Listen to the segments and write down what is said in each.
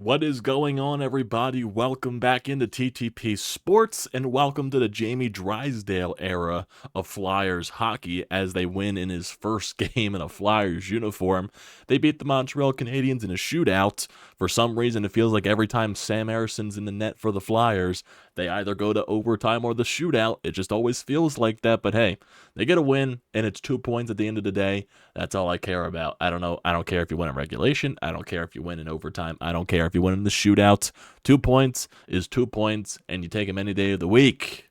What is going on, everybody? Welcome back into TTP Sports, and welcome to the Jamie Drysdale era of Flyers hockey as they win in his first game in a Flyers uniform. They beat the Montreal Canadiens in a shootout. For some reason, it feels like every time Sam Erson's in the net for the Flyers, they either go to overtime or the shootout. It just always feels like that, but hey, they get a win, and it's 2 points at the end of the day. That's all I care about. I don't know. I don't care if you win in regulation. I don't care if you win in overtime. I don't care if you win in the shootout. 2 points is 2 points, and you take them any day of the week.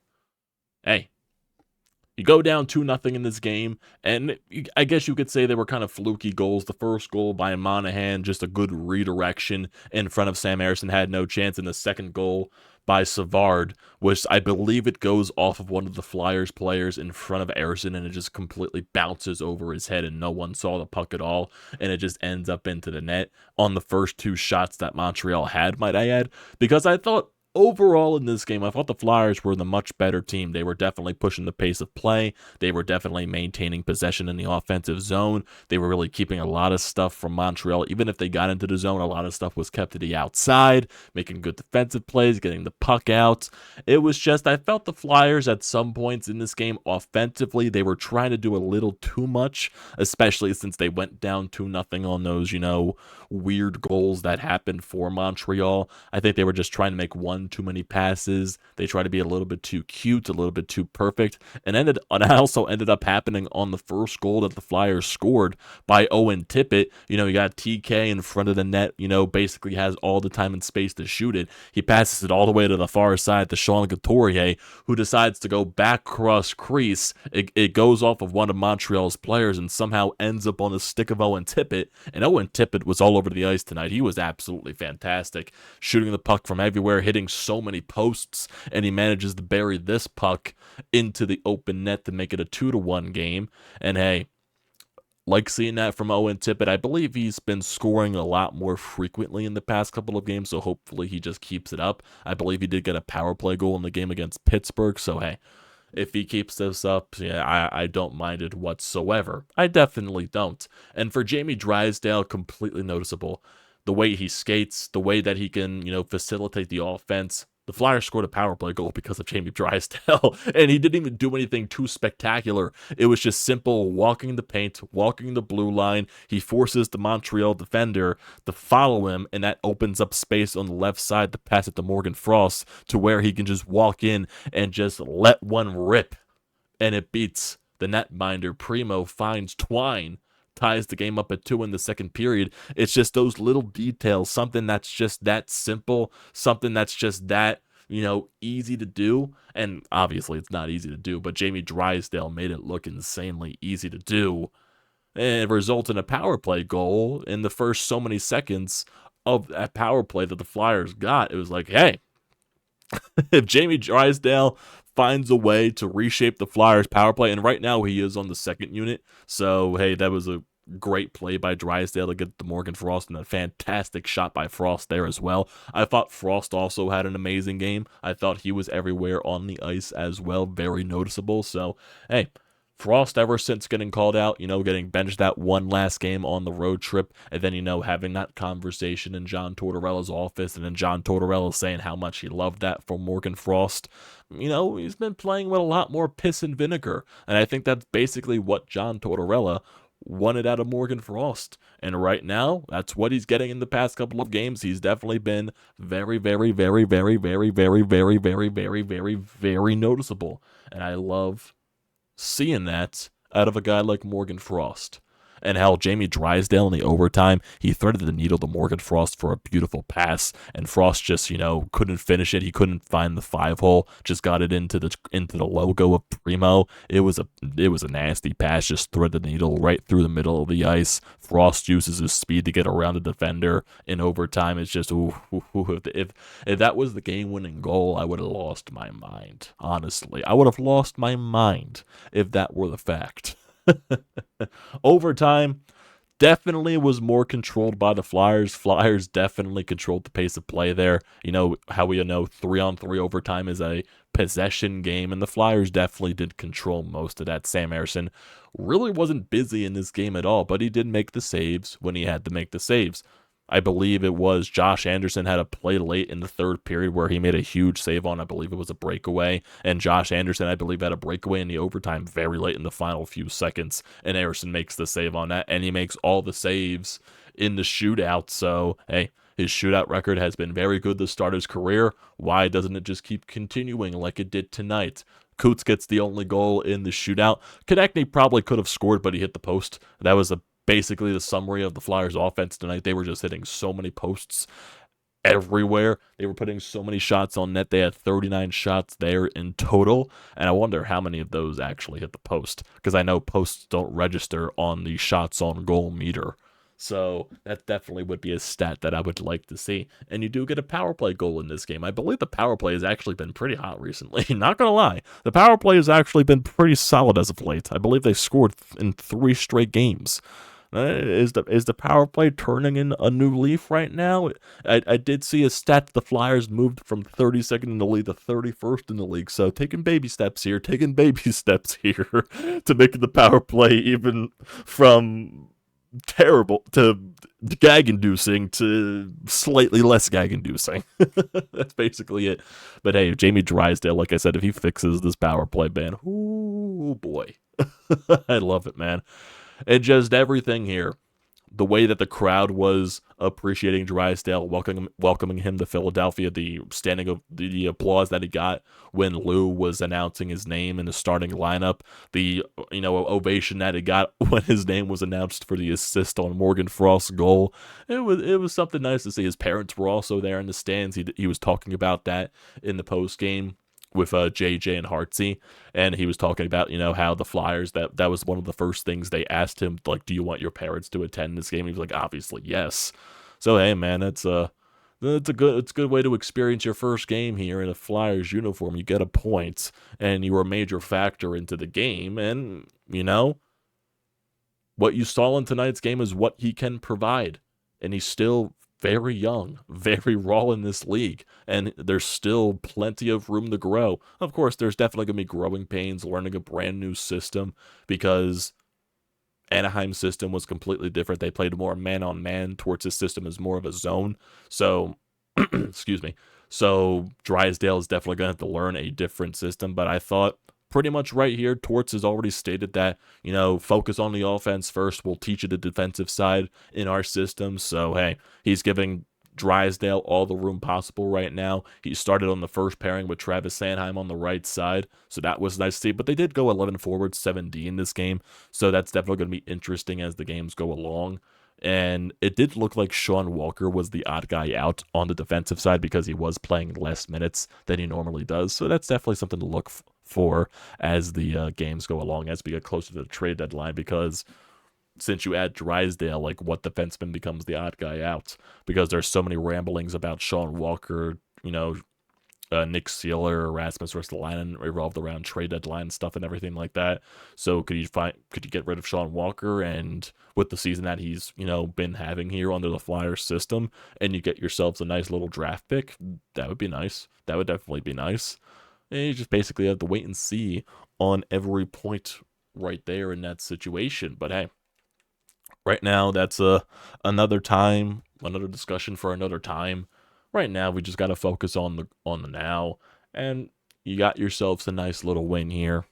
Hey, you go down 2-0 in this game, and I guess you could say they were kind of fluky goals. The first goal by Monahan, just a good redirection in front of Sam Ersson, had no chance. And the second goal by Savard was, I believe it goes off of one of the Flyers players in front of Ersson, and it just completely bounces over his head, and no one saw the puck at all, and it just ends up into the net on the first two shots that Montreal had, might I add, because I thought overall in this game, I thought the Flyers were the much better team. They were definitely pushing the pace of play. They were definitely maintaining possession in the offensive zone. They were really keeping a lot of stuff from Montreal. Even if they got into the zone, a lot of stuff was kept to the outside, making good defensive plays, getting the puck out. It was just, I felt the Flyers at some points in this game offensively, they were trying to do a little too much, especially since they went down 2-0 on those, weird goals that happened for Montreal. I think they were just trying to make one too many passes. They tried to be a little bit too cute, a little bit too perfect, and also ended up happening on the first goal that the Flyers scored by Owen Tippett. You got TK in front of the net, basically has all the time and space to shoot it. He passes it all the way to the far side to Sean Couturier, who decides to go back cross crease. It goes off of one of Montreal's players and somehow ends up on the stick of Owen Tippett, and Owen Tippett was all over the ice tonight. He was absolutely fantastic, shooting the puck from everywhere, hitting so many posts, and he manages to bury this puck into the open net to make it a 2-1 game. And hey, like seeing that from Owen Tippett. I believe he's been scoring a lot more frequently in the past couple of games, so hopefully he just keeps it up. I believe he did get a power play goal in the game against Pittsburgh, so hey, if he keeps this up, yeah, I don't mind it whatsoever. I definitely don't. And for Jamie Drysdale, completely noticeable. The way he skates, the way that he can, facilitate the offense. The Flyers scored a power play goal because of Jamie Drysdale, and he didn't even do anything too spectacular. It was just simple walking the paint, walking the blue line. He forces the Montreal defender to follow him, and that opens up space on the left side to pass it to Morgan Frost to where he can just walk in and just let one rip, and it beats the netminder. Primo finds Twine, ties the game up at 2 in the second period. It's just those little details, something that's just that simple, something that's just that, easy to do. And obviously it's not easy to do, but Jamie Drysdale made it look insanely easy to do. And it results in a power play goal in the first so many seconds of that power play that the Flyers got. It was like, hey, if Jamie Drysdale finds a way to reshape the Flyers power play, and right now he is on the second unit, so hey, that was a great play by Drysdale to get the Morgan Frost, and a fantastic shot by Frost there as well. I thought Frost also had an amazing game. I thought he was everywhere on the ice as well, very noticeable. So hey, Frost, ever since getting called out, getting benched that one last game on the road trip, and then, having that conversation in John Tortorella's office, and then John Tortorella saying how much he loved that for Morgan Frost, he's been playing with a lot more piss and vinegar, and I think that's basically what John Tortorella wanted out of Morgan Frost. And right now, that's what he's getting in the past couple of games. He's definitely been very, very, very, very, very, very, very, very, very, very, very noticeable, and I love seeing that out of a guy like Morgan Frost. And hell, Jamie Drysdale in the overtime, he threaded the needle to Morgan Frost for a beautiful pass, and Frost just, couldn't finish it. He couldn't find the 5-hole, just got it into the logo of Primo. It was a nasty pass, just threaded the needle right through the middle of the ice. Frost uses his speed to get around the defender in overtime. It's just, if that was the game-winning goal, I would have lost my mind. Honestly, I would have lost my mind if that were the fact. Overtime definitely was more controlled by the Flyers. Flyers definitely controlled the pace of play there. How we know 3-on-3 overtime is a possession game, and the Flyers definitely did control most of that. Sam Ersson really wasn't busy in this game at all, but he did make the saves when he had to make the saves. I believe it was Josh Anderson had a play late in the third period where he made a huge save on, I believe it was a breakaway, and Josh Anderson, I believe, had a breakaway in the overtime very late in the final few seconds, and Anderson makes the save on that, and he makes all the saves in the shootout. So, hey, his shootout record has been very good to start his career. Why doesn't it just keep continuing like it did tonight? Coots gets the only goal in the shootout. Konechny probably could have scored, but he hit the post. That was basically the summary of the Flyers' offense tonight. They were just hitting so many posts everywhere. They were putting so many shots on net. They had 39 shots there in total, and I wonder how many of those actually hit the post, because I know posts don't register on the shots on goal meter. So that definitely would be a stat that I would like to see. And you do get a power play goal in this game. I believe the power play has actually been pretty hot recently. Not going to lie. The power play has actually been pretty solid as of late. I believe they scored in 3 straight games. Is the power play turning in a new leaf right now? I did see a stat that the Flyers moved from 32nd in the league to 31st in the league. So taking baby steps here to making the power play even from terrible to gag-inducing to slightly less gag-inducing. That's basically it. But hey, Jamie Drysdale, like I said, if he fixes this power play, man, oh boy. I love it, man. And just everything here. The way that the crowd was appreciating Drysdale, welcoming him to Philadelphia, the applause that he got when Lou was announcing his name in the starting lineup, the ovation that he got when his name was announced for the assist on Morgan Frost's goal. It was something nice to see. His parents were also there in the stands. He was talking about that in the post game with JJ and Hartsey, and he was talking about, how the Flyers, that was one of the first things they asked him, like, do you want your parents to attend this game? He was like, obviously, yes. So, hey, man, it's a good way to experience your first game here in a Flyers uniform. You get a point, and you were a major factor into the game, and, what you saw in tonight's game is what he can provide, and he's still very young, very raw in this league, and there's still plenty of room to grow. Of course, there's definitely going to be growing pains learning a brand new system, because Anaheim's system was completely different. They played more man-on-man. Torts' system is more of a zone. So, excuse me. So Drysdale is definitely going to have to learn a different system, but I thought pretty much right here, Torts has already stated that, focus on the offense first. We'll teach you the defensive side in our system. So, hey, he's giving Drysdale all the room possible right now. He started on the first pairing with Travis Sanheim on the right side, so that was nice to see. But they did go 11 forward, 7D in this game, so that's definitely going to be interesting as the games go along. And it did look like Sean Walker was the odd guy out on the defensive side because he was playing less minutes than he normally does. So that's definitely something to look for as the games go along, as we get closer to the trade deadline, because since you add Drysdale, like, what defenseman becomes the odd guy out? Because there's so many ramblings about Sean Walker, Nick Sealer, Rasmus Ristolainen revolved around trade deadline stuff and everything like that. So could you get rid of Sean Walker, and with the season that he's been having here under the Flyers system, and you get yourselves a nice little draft pick? That would be nice. That would definitely be nice. And you just basically have to wait and see on every point right there in that situation. But hey, right now that's another discussion for another time. Right now, we just got to focus on the now, and you got yourselves a nice little win here.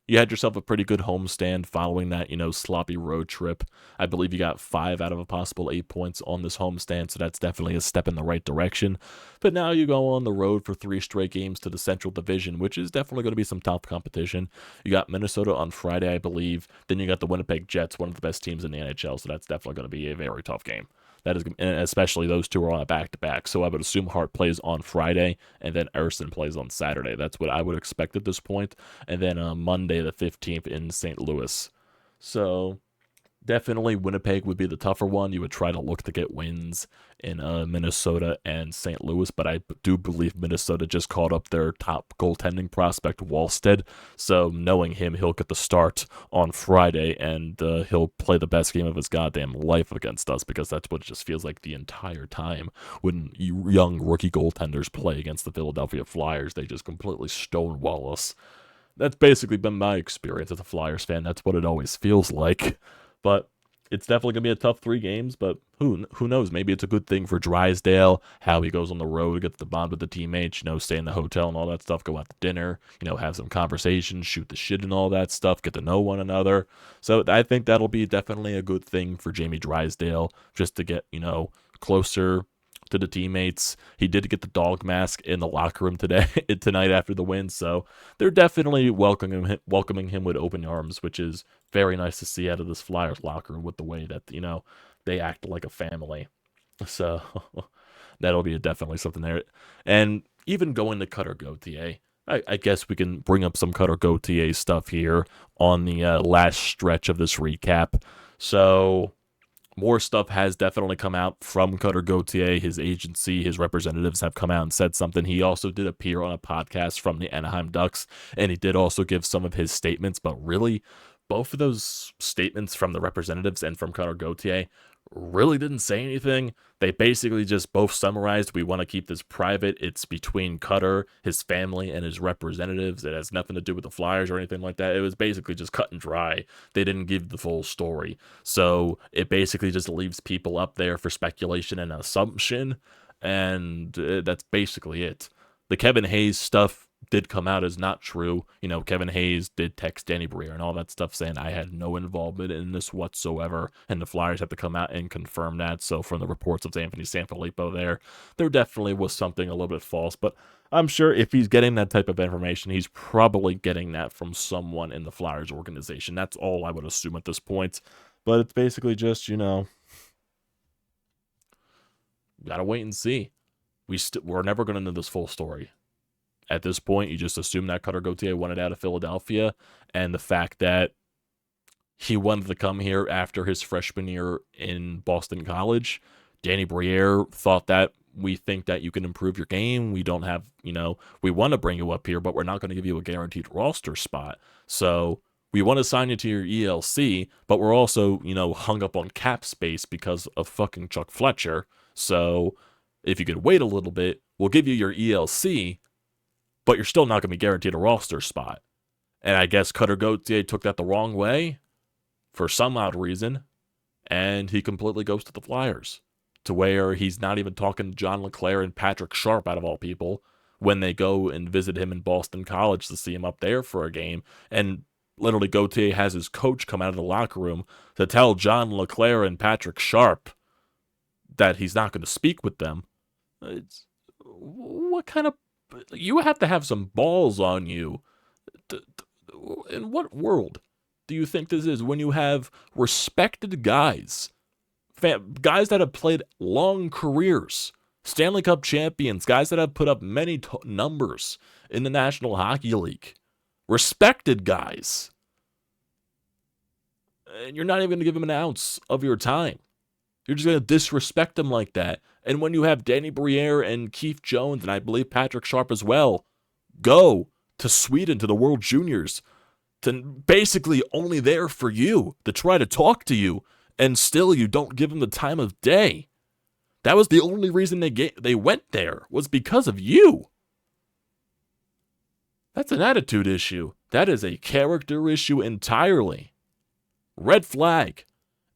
You had yourself a pretty good homestand following that, sloppy road trip. I believe you got 5 out of a possible 8 points on this homestand, so that's definitely a step in the right direction. But now you go on the road for 3 straight games to the Central Division, which is definitely going to be some tough competition. You got Minnesota on Friday, I believe. Then you got the Winnipeg Jets, one of the best teams in the NHL, so that's definitely going to be a very tough game. That is, and especially those two are on a back-to-back. So I would assume Hart plays on Friday, and then Ersson plays on Saturday. That's what I would expect at this point. And then on Monday the 15th in St. Louis. So definitely Winnipeg would be the tougher one. You would try to look to get wins in Minnesota and St. Louis, but I do believe Minnesota just called up their top goaltending prospect, Wallstead. So knowing him, he'll get the start on Friday, and he'll play the best game of his goddamn life against us, because that's what it just feels like the entire time when young rookie goaltenders play against the Philadelphia Flyers. They just completely stonewall us. That's basically been my experience as a Flyers fan. That's what it always feels like. But It's definitely gonna be a tough 3 games, but who knows? Maybe it's a good thing for Drysdale. How he goes on the road, gets the bond with the teammates, stay in the hotel and all that stuff, go out to dinner, have some conversations, shoot the shit and all that stuff, get to know one another. So I think that'll be definitely a good thing for Jamie Drysdale, just to get closer to the teammates. He did get the dog mask in the locker room tonight after the win, so they're definitely welcoming him with open arms, which is very nice to see out of this Flyers locker room with the way that they act like a family. So that'll be definitely something there. And even going to Cutter Gauthier, I guess we can bring up some Cutter Gauthier stuff here on the last stretch of this recap. So more stuff has definitely come out from Cutter Gauthier. His agency, his representatives have come out and said something. He also did appear on a podcast from the Anaheim Ducks, and he did also give some of his statements, but really, both of those statements from the representatives and from Cutter Gauthier really didn't say anything. They basically just both summarized, we want to keep this private. It's between Cutter, his family, and his representatives. It has nothing to do with the Flyers or anything like that. It was basically just cut and dry. They didn't give the full story. So it basically just leaves people up there for speculation and assumption. And that's basically it. The Kevin Hayes stuff did come out as not true. Kevin Hayes did text Danny Briere and all that stuff saying, I had no involvement in this whatsoever, and the Flyers have to come out and confirm that. So from the reports of Anthony Sanfilippo there definitely was something a little bit false, but I'm sure if he's getting that type of information, he's probably getting that from someone in the Flyers organization. That's all I would assume at this point, but it's basically just, gotta wait and see. We're never going to know this full story. At this point, you just assume that Cutter Gauthier wanted out of Philadelphia, and the fact that he wanted to come here after his freshman year in Boston College. Danny Briere thought that we think that you can improve your game. We don't have, we want to bring you up here, but we're not going to give you a guaranteed roster spot. So we want to sign you to your ELC, but we're also, hung up on cap space because of fucking Chuck Fletcher. So if you could wait a little bit, we'll give you your ELC, but you're still not going to be guaranteed a roster spot. And I guess Cutter Gauthier took that the wrong way for some odd reason, and he completely goes to the Flyers, to where he's not even talking to John LeClair and Patrick Sharp, out of all people, when they go and visit him in Boston College to see him up there for a game. And literally Gauthier has his coach come out of the locker room to tell John LeClair and Patrick Sharp that he's not going to speak with them. What kind of... You have to have some balls on you. In what world do you think this is when you have respected guys, guys that have played long careers, Stanley Cup champions, guys that have put up many numbers in the National Hockey League, respected guys, and you're not even going to give them an ounce of your time? You're just going to disrespect them like that. And when you have Danny Briere and Keith Jones, and I believe Patrick Sharp as well, go to Sweden, to the World Juniors, to basically only there for you, to try to talk to you, and still you don't give them the time of day. That was the only reason they went there, was because of you. That's an attitude issue. That is a character issue entirely. Red flag.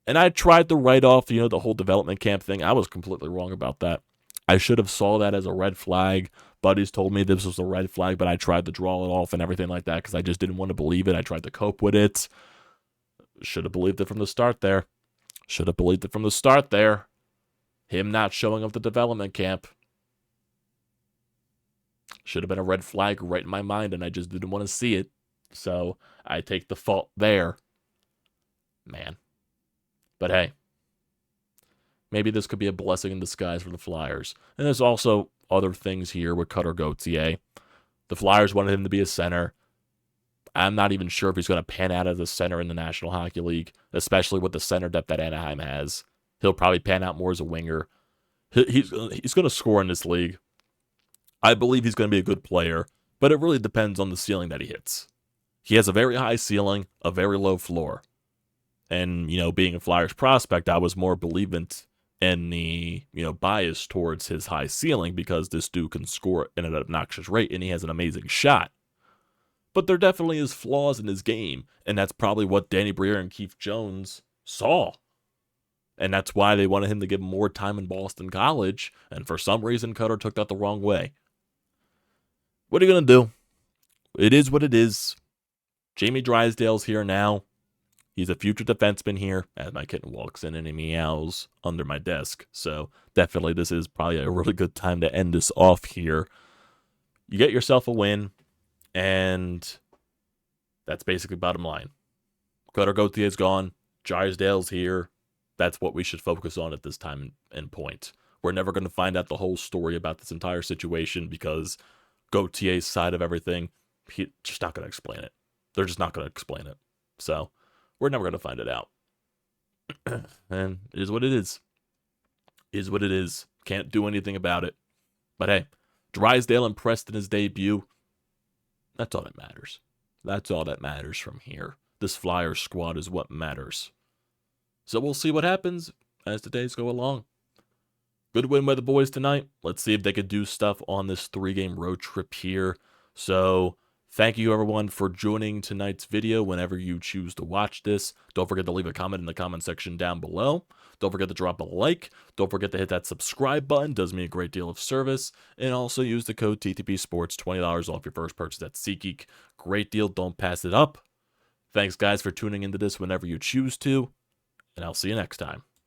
And I tried to write off, the whole development camp thing. I was completely wrong about that. I should have saw that as a red flag. Buddies told me this was a red flag, but I tried to draw it off and everything like that because I just didn't want to believe it. I tried to cope with it. Should have believed it from the start there. Him not showing up to development camp should have been a red flag right in my mind, and I just didn't want to see it. So I take the fault there. Man. But hey, maybe this could be a blessing in disguise for the Flyers. And there's also other things here with Cutter Gauthier. The Flyers wanted him to be a center. I'm not even sure if he's going to pan out as a center in the National Hockey League, especially with the center depth that Anaheim has. He'll probably pan out more as a winger. He's going to score in this league. I believe he's going to be a good player, but it really depends on the ceiling that he hits. He has a very high ceiling, a very low floor. And, being a Flyers prospect, I was more believant in the, bias towards his high ceiling because this dude can score at an obnoxious rate and he has an amazing shot. But there definitely is flaws in his game, and that's probably what Danny Briere and Keith Jones saw. And that's why they wanted him to give more time in Boston College. And for some reason, Cutter took that the wrong way. What are you going to do? It is what it is. Jamie Drysdale's here now. He's a future defenseman here, as my kitten walks in and he meows under my desk. So definitely this is probably a really good time to end this off here. You get yourself a win, and that's basically bottom line. Cutter Gauthier is gone. Drysdale's here. That's what we should focus on at this time and point. We're never going to find out the whole story about this entire situation because Gauthier's side of everything, he's just not going to explain it. They're just not going to explain it. So we're never going to find it out. And it is what it is. It is what it is. Can't do anything about it. But hey, Drysdale impressed in his debut. That's all that matters. That's all that matters from here. This Flyers squad is what matters. So we'll see what happens as the days go along. Good win by the boys tonight. Let's see if they could do stuff on this 3-game road trip here. So thank you, everyone, for joining tonight's video whenever you choose to watch this. Don't forget to leave a comment in the comment section down below. Don't forget to drop a like. Don't forget to hit that subscribe button. Does me a great deal of service. And also use the code TTPSPORTS, $20 off your first purchase at SEATGEEK. Great deal. Don't pass it up. Thanks, guys, for tuning into this whenever you choose to. And I'll see you next time.